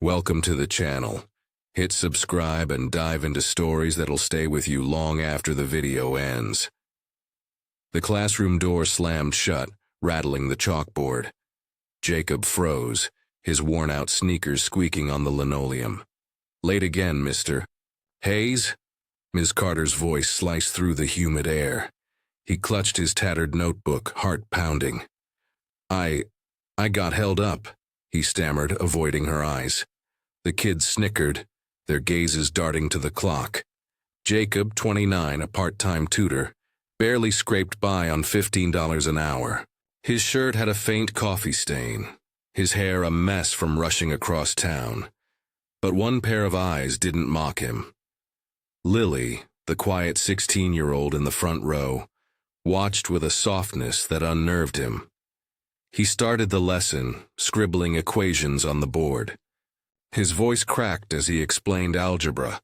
Welcome to the channel. Hit subscribe and dive into stories that'll stay with you long after the video ends. The classroom door slammed shut, rattling the chalkboard. Jacob froze, his worn-out sneakers squeaking on the linoleum. "Late again, Mr. Hayes?" Ms. Carter's voice sliced through the humid air. He clutched his tattered notebook, heart pounding. I got held up," he stammered, avoiding her eyes. The kids snickered, their gazes darting to the clock. Jacob, 29, a part-time tutor, barely scraped by on $15 an hour. His shirt had a faint coffee stain, his hair a mess from rushing across town. But one pair of eyes didn't mock him. Lily, the quiet 16-year-old in the front row, watched with a softness that unnerved him. He started the lesson, scribbling equations on the board. His voice cracked as he explained algebra,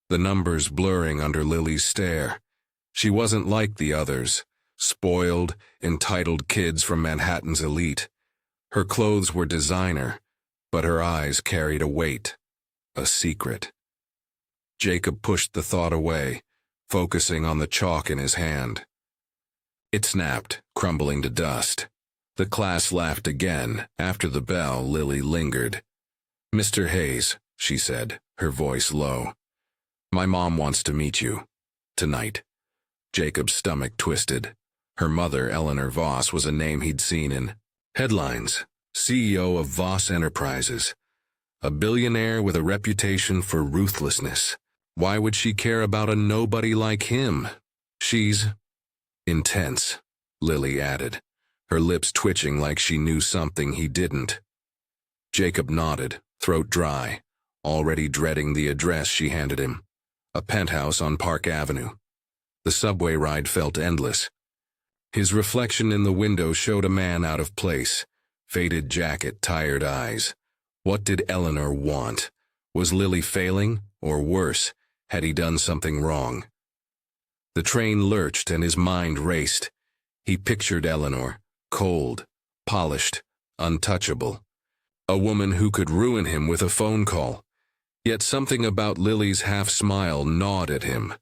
the numbers blurring under Lily's stare. She wasn't like the others, spoiled, entitled kids from Manhattan's elite. Her clothes were designer, but her eyes carried a weight, a secret. Jacob pushed the thought away, focusing on the chalk in his hand. It snapped, crumbling to dust. The class laughed again. After the bell, Lily lingered. "Mr. Hayes," she said, her voice low. "My mom wants to meet you. Tonight." Jacob's stomach twisted. Her mother, Eleanor Voss, was a name he'd seen in headlines. CEO of Voss Enterprises. A billionaire with a reputation for ruthlessness. Why would she care about a nobody like him? "She's intense," Lily added, her lips twitching like she knew something he didn't. Jacob nodded, throat dry, already dreading the address she handed him. A penthouse on Park Avenue. The subway ride felt endless. His reflection in the window showed a man out of place, faded jacket, tired eyes. What did Eleanor want? Was Lily failing, or worse, had he done something wrong? The train lurched and his mind raced. He pictured Eleanor, cold, polished, untouchable. A woman who could ruin him with a phone call. Yet something about Lily's half-smile gnawed at him,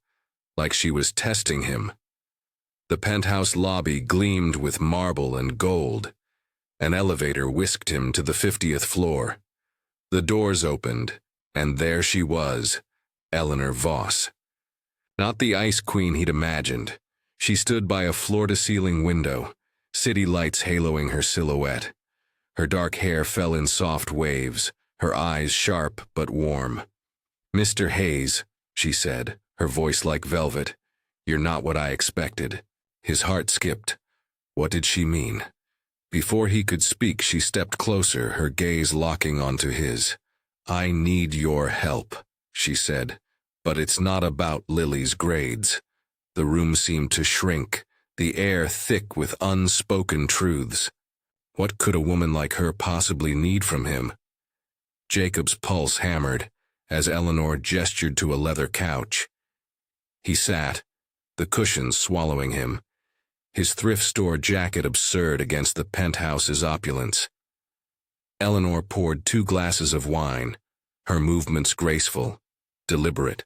like she was testing him. The penthouse lobby gleamed with marble and gold. An elevator whisked him to the 50th floor. The doors opened, and there she was, Eleanor Voss. Not the ice queen he'd imagined. She stood by a floor-to-ceiling window, city lights haloing her silhouette. Her dark hair fell in soft waves, her eyes sharp but warm. "Mr. Hayes," she said, her voice like velvet, "you're not what I expected." His heart skipped. What did she mean? Before he could speak, she stepped closer, her gaze locking onto his. "I need your help," she said, "but it's not about Lily's grades." The room seemed to shrink, the air thick with unspoken truths. What could a woman like her possibly need from him? Jacob's pulse hammered as Eleanor gestured to a leather couch. He sat, the cushions swallowing him, his thrift store jacket absurd against the penthouse's opulence. Eleanor poured 2 glasses of wine, her movements graceful, deliberate.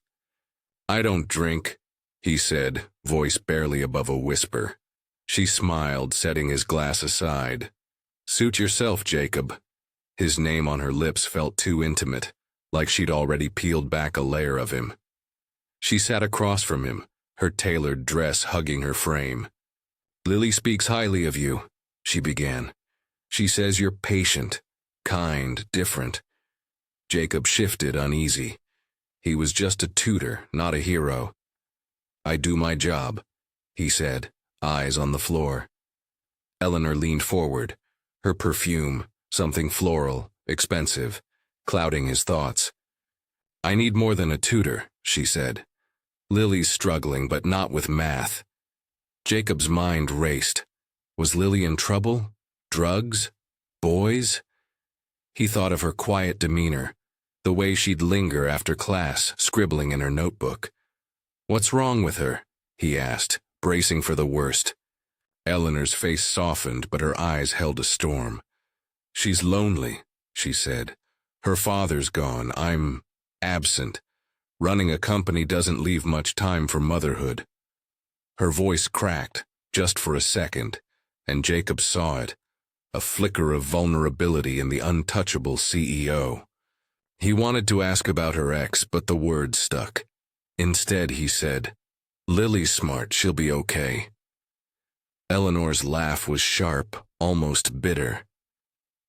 "I don't drink," he said, voice barely above a whisper. She smiled, setting his glass aside. "Suit yourself, Jacob." His name on her lips felt too intimate, like she'd already peeled back a layer of him. She sat across from him, her tailored dress hugging her frame. "Lily speaks highly of you," she began. "She says you're patient, kind, different." Jacob shifted, uneasy. He was just a tutor, not a hero. "I do my job," he said, eyes on the floor. Eleanor leaned forward, her perfume, something floral, expensive, clouding his thoughts. "I need more than a tutor," she said. "Lily's struggling, but not with math." Jacob's mind raced. Was Lily in trouble? Drugs? Boys? He thought of her quiet demeanor, the way she'd linger after class, scribbling in her notebook. "What's wrong with her?" he asked, bracing for the worst. Eleanor's face softened, but her eyes held a storm. "She's lonely," she said, Her father's gone. I'm absent. Running a company doesn't leave much time for motherhood. Her voice cracked, just for a second, and Jacob saw it, a flicker of vulnerability in the untouchable CEO. He wanted to ask about her ex, but the words stuck. Instead, he said, "Lily's smart, she'll be okay." Eleanor's laugh was sharp, almost bitter.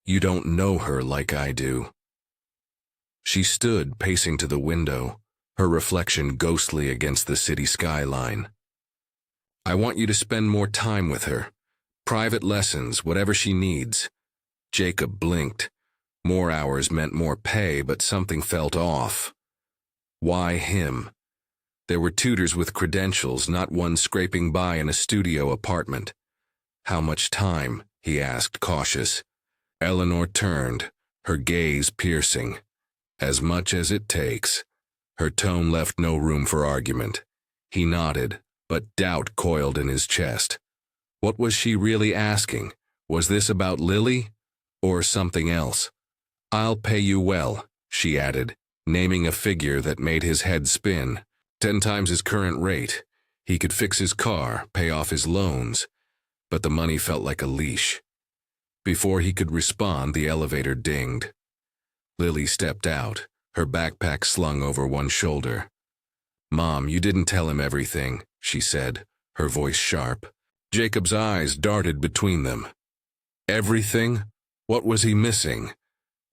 "You don't know her like I do." She stood, pacing to the window, her reflection ghostly against the city skyline. "I want you to spend more time with her. Private lessons, whatever she needs." Jacob blinked. More hours meant more pay, but something felt off. Why him? There were tutors with credentials, not one scraping by in a studio apartment. "How much time?" he asked, cautious. Eleanor turned, her gaze piercing. "As much as it takes." Her tone left no room for argument. He nodded, but doubt coiled in his chest. What was she really asking? Was this about Lily? Or something else? "I'll pay you well," she added, naming a figure that made his head spin. 10 times his current rate. He could fix his car, pay off his loans, but the money felt like a leash. Before he could respond, the elevator dinged. Lily stepped out, her backpack slung over one shoulder. "Mom, you didn't tell him everything," she said, her voice sharp. Jacob's eyes darted between them. Everything? What was he missing?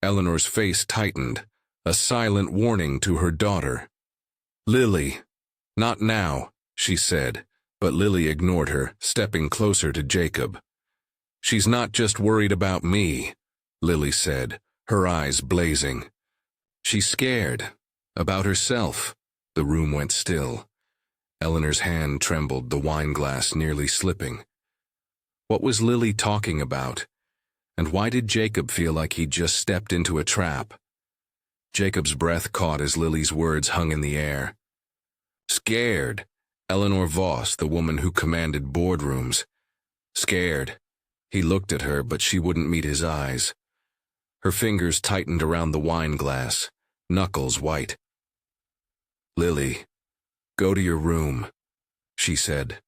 Eleanor's face tightened, a silent warning to her daughter. "Lily." "Not now," she said, but Lily ignored her, stepping closer to Jacob. "She's not just worried about me," Lily said, her eyes blazing. "She's scared. About herself." The room went still. Eleanor's hand trembled, the wine glass nearly slipping. What was Lily talking about? And why did Jacob feel like he'd just stepped into a trap? Jacob's breath caught as Lily's words hung in the air. Scared. Eleanor Voss, the woman who commanded boardrooms. Scared. He looked at her, but she wouldn't meet his eyes. Her fingers tightened around the wine glass, knuckles white. "Lily, go to your room," she said,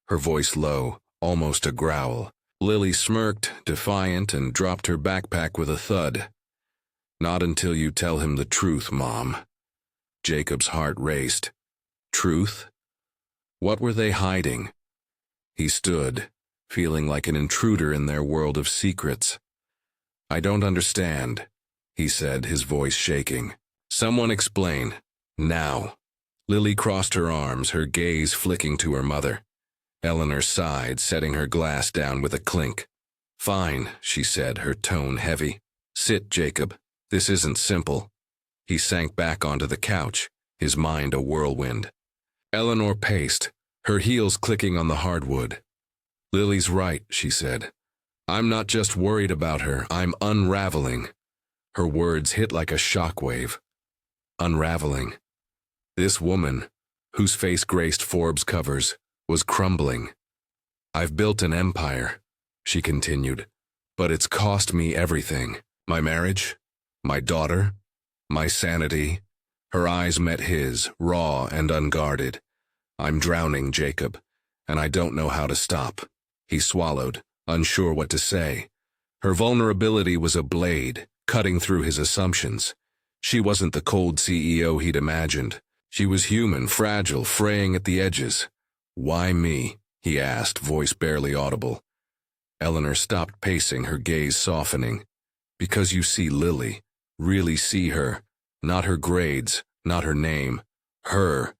her voice low, almost a growl. Lily smirked, defiant, and dropped her backpack with a thud. "Not until you tell him the truth, Mom." Jacob's heart raced. Truth? What were they hiding? He stood, feeling like an intruder in their world of secrets. "I don't understand," he said, his voice shaking. "Someone explain. Now." Lily crossed her arms, her gaze flicking to her mother. Eleanor sighed, setting her glass down with a clink. "Fine," she said, her tone heavy. "Sit, Jacob. This isn't simple." He sank back onto the couch, his mind a whirlwind. Eleanor paced, her heels clicking on the hardwood. "Lily's right," she said. "I'm not just worried about her, I'm unraveling." Her words hit like a shockwave. Unraveling. This woman, whose face graced Forbes covers, was crumbling. "I've built an empire," she continued, "but it's cost me everything. My marriage, my daughter, my sanity." Her eyes met his, raw and unguarded. "I'm drowning, Jacob, and I don't know how to stop." He swallowed, unsure what to say. Her vulnerability was a blade, cutting through his assumptions. She wasn't the cold CEO he'd imagined. She was human, fragile, fraying at the edges. "Why me?" he asked, voice barely audible. Eleanor stopped pacing, her gaze softening. "Because you see Lily, really see her, not her grades, not her name, her."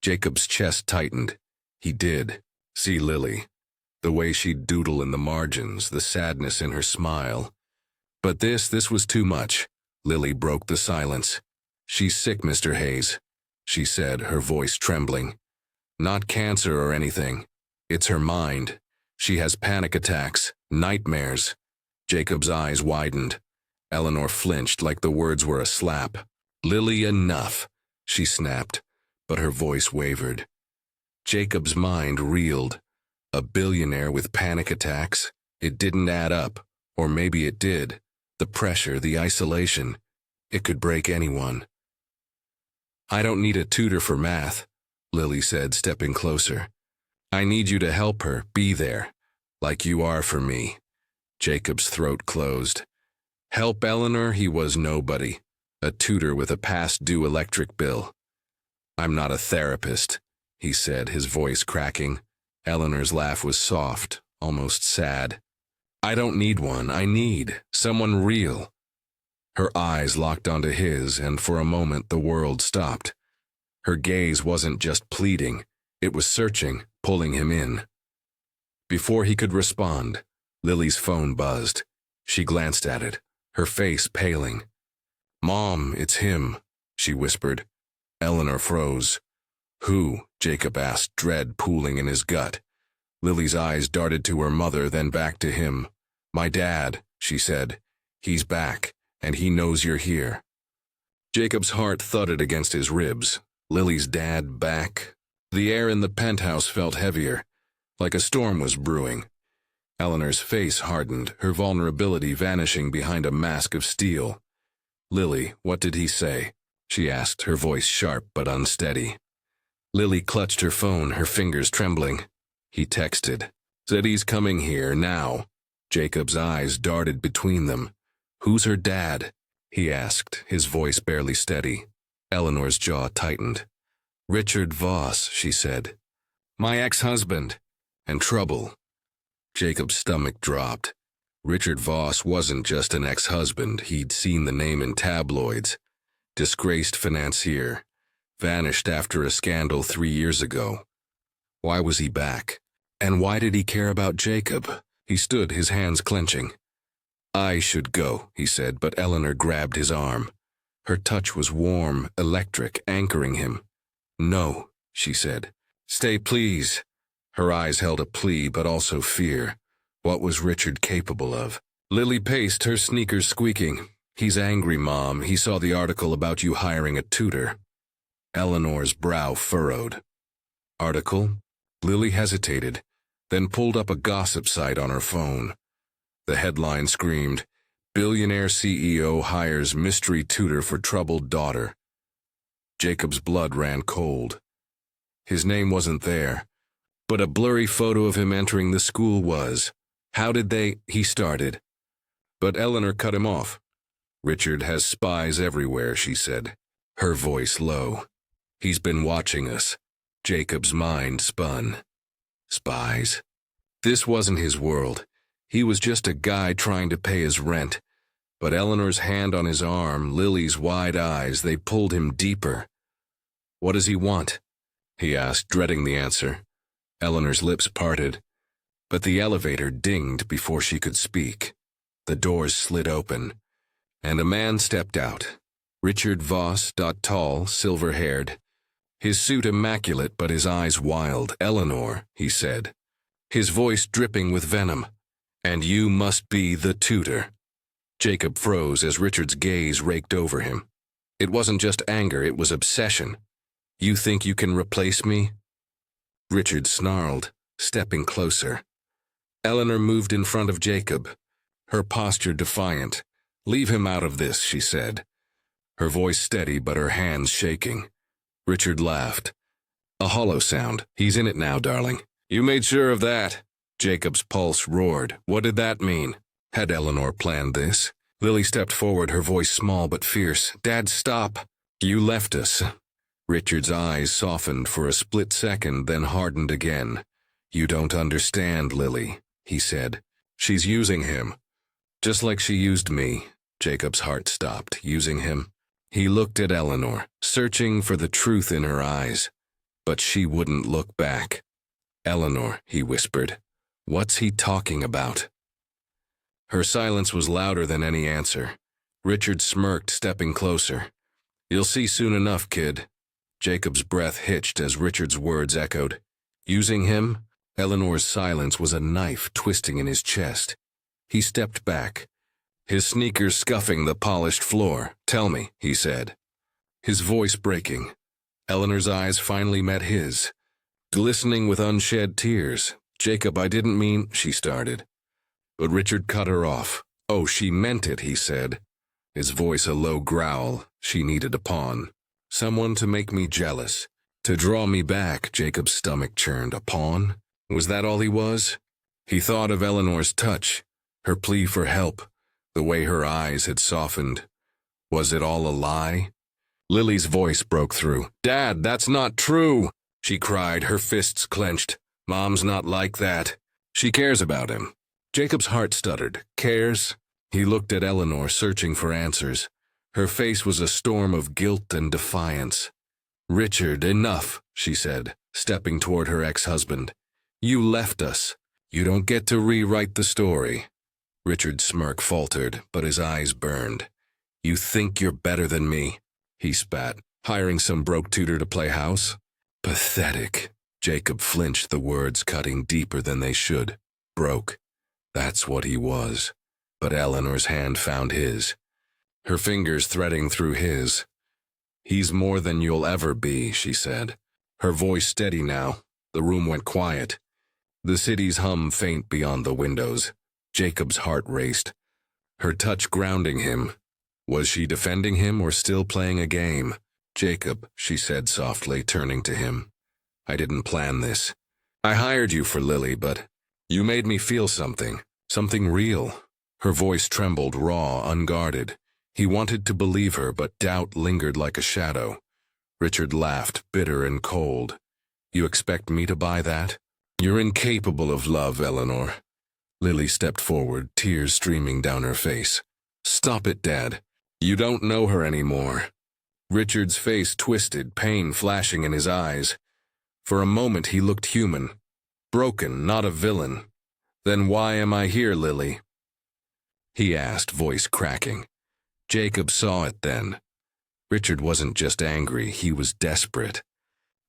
Jacob's chest tightened. He did see Lily, the way she'd doodle in the margins, the sadness in her smile. But this was too much. Lily broke the silence. "She's sick, Mr. Hayes," she said, her voice trembling. "Not cancer or anything. It's her mind. She has panic attacks, nightmares." Jacob's eyes widened. Eleanor flinched like the words were a slap. "Lily, enough," she snapped, but her voice wavered. Jacob's mind reeled. A billionaire with panic attacks? It didn't add up. Or maybe it did. The pressure, the isolation. It could break anyone. I don't need a tutor for math, Lily said, stepping closer. I need you to help her, be there, like you are for me. Jacob's throat closed. Help Eleanor, he was nobody. A tutor with a past-due electric bill. I'm not a therapist, he said, his voice cracking. Eleanor's laugh was soft, almost sad. I don't need one. I need someone real. Her eyes locked onto his, and for a moment the world stopped. Her gaze wasn't just pleading. It was searching, pulling him in. Before he could respond, Lily's phone buzzed. She glanced at it, her face paling. Mom, it's him, she whispered. Eleanor froze. Who? Jacob asked, dread pooling in his gut. Lily's eyes darted to her mother, then back to him. My dad, she said. He's back, and he knows you're here. Jacob's heart thudded against his ribs. Lily's dad back? The air in the penthouse felt heavier, like a storm was brewing. Eleanor's face hardened, her vulnerability vanishing behind a mask of steel. Lily, what did he say? She asked, her voice sharp but unsteady. Lily clutched her phone, her fingers trembling. He texted. Said he's coming here, now. Jacob's eyes darted between them. Who's her dad? He asked, his voice barely steady. Eleanor's jaw tightened. Richard Voss, she said. My ex-husband. And trouble. Jacob's stomach dropped. Richard Voss wasn't just an ex-husband. He'd seen the name in tabloids. Disgraced financier. Vanished after a scandal 3 years ago. Why was he back? And why did he care about Jacob? He stood, his hands clenching. I should go, he said, but Eleanor grabbed his arm. Her touch was warm, electric, anchoring him. No, she said. Stay, please. Her eyes held a plea, but also fear. What was Richard capable of? Lily paced, her sneakers squeaking. He's angry, Mom. He saw the article about you hiring a tutor. Eleanor's brow furrowed. Article? Lily hesitated, then pulled up a gossip site on her phone. The headline screamed, Billionaire CEO hires mystery tutor for troubled daughter. Jacob's blood ran cold. His name wasn't there, but a blurry photo of him entering the school was. How did they? He started. But Eleanor cut him off. Richard has spies everywhere, she said, her voice low. He's been watching us. Jacob's mind spun. Spies? This wasn't his world. He was just a guy trying to pay his rent. But Eleanor's hand on his arm, Lily's wide eyes, they pulled him deeper. What does he want? He asked, dreading the answer. Eleanor's lips parted, but the elevator dinged before she could speak. The doors slid open, and a man stepped out. Richard Voss, tall, silver-haired. His suit immaculate, but his eyes wild. Eleanor, he said, his voice dripping with venom. And you must be the tutor. Jacob froze as Richard's gaze raked over him. It wasn't just anger, it was obsession. You think you can replace me? Richard snarled, stepping closer. Eleanor moved in front of Jacob, her posture defiant. Leave him out of this, she said, her voice steady but her hands shaking. Richard laughed. A hollow sound. He's in it now, darling. You made sure of that. Jacob's pulse roared. What did that mean? Had Eleanor planned this? Lily stepped forward, her voice small but fierce. Dad, stop. You left us. Richard's eyes softened for a split second, then hardened again. You don't understand, Lily, he said. She's using him. Just like she used me. Jacob's heart stopped. Using him. He looked at Eleanor, searching for the truth in her eyes. But she wouldn't look back. Eleanor, he whispered. What's he talking about? Her silence was louder than any answer. Richard smirked, stepping closer. You'll see soon enough, kid. Jacob's breath hitched as Richard's words echoed. Using him? Eleanor's silence was a knife twisting in his chest. He stepped back, his sneakers scuffing the polished floor. Tell me, he said, his voice breaking. Eleanor's eyes finally met his, glistening with unshed tears. Jacob, I didn't mean, she started. But Richard cut her off. Oh, she meant it, he said. his voice a low growl. She needed a pawn. Someone to make me jealous. To draw me back. Jacob's stomach churned. A pawn? Was that all he was? He thought of Eleanor's touch, her plea for help, the way her eyes had softened. Was it all a lie? Lily's voice broke through. "Dad, that's not true!" she cried, her fists clenched. "Mom's not like that. She cares about him." Jacob's heart stuttered. Cares? He looked at Eleanor, searching for answers. Her face was a storm of guilt and defiance. "Richard, enough," she said, stepping toward her ex-husband. "You left us. You don't get to rewrite the story." Richard's smirk faltered, but his eyes burned. "You think you're better than me?" he spat. "Hiring some broke tutor to play house?" "Pathetic." Jacob flinched, the words cutting deeper than they should. Broke. That's what he was. But Eleanor's hand found his, her fingers threading through his. "He's more than you'll ever be," she said. Her voice steady now. The room went quiet. The city's hum faint beyond the windows. Jacob's heart raced. Her touch grounding him. Was she defending him or still playing a game? "Jacob," she said softly, turning to him. "I didn't plan this. I hired you for Lily, but you made me feel something. Something real." Her voice trembled, raw, unguarded. He wanted to believe her, but doubt lingered like a shadow. Richard laughed, bitter and cold. "You expect me to buy that? You're incapable of love, Eleanor." Lily stepped forward, tears streaming down her face. "Stop it, Dad. You don't know her anymore." Richard's face twisted, pain flashing in his eyes. For a moment he looked human. Broken, not a villain. "Then why am I here, Lily?" he asked, voice cracking. Jacob saw it then. Richard wasn't just angry, he was desperate.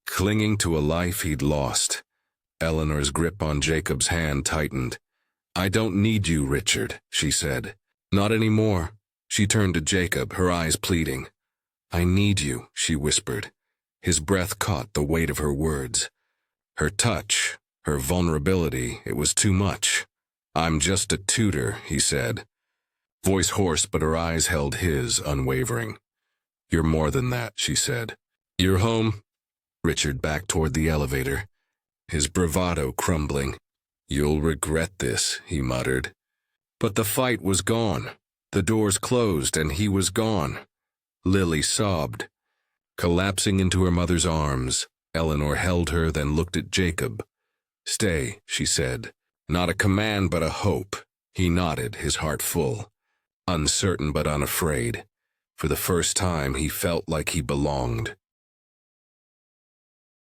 Clinging to a life he'd lost. Eleanor's grip on Jacob's hand tightened. "I don't need you, Richard," she said. "Not anymore." She turned to Jacob, her eyes pleading. "I need you," she whispered. His breath caught the weight of her words. Her touch, her vulnerability, it was too much. "I'm just a tutor," he said. Voice hoarse, but her eyes held his, unwavering. "You're more than that," she said. "You're home?" Richard backed toward the elevator, his bravado crumbling. "You'll regret this," he muttered. But the fight was gone. The doors closed, and he was gone. Lily sobbed. Collapsing into her mother's arms, Eleanor held her, then looked at Jacob. "Stay," she said. Not a command, but a hope. He nodded, his heart full. Uncertain but unafraid. For the first time, he felt like he belonged.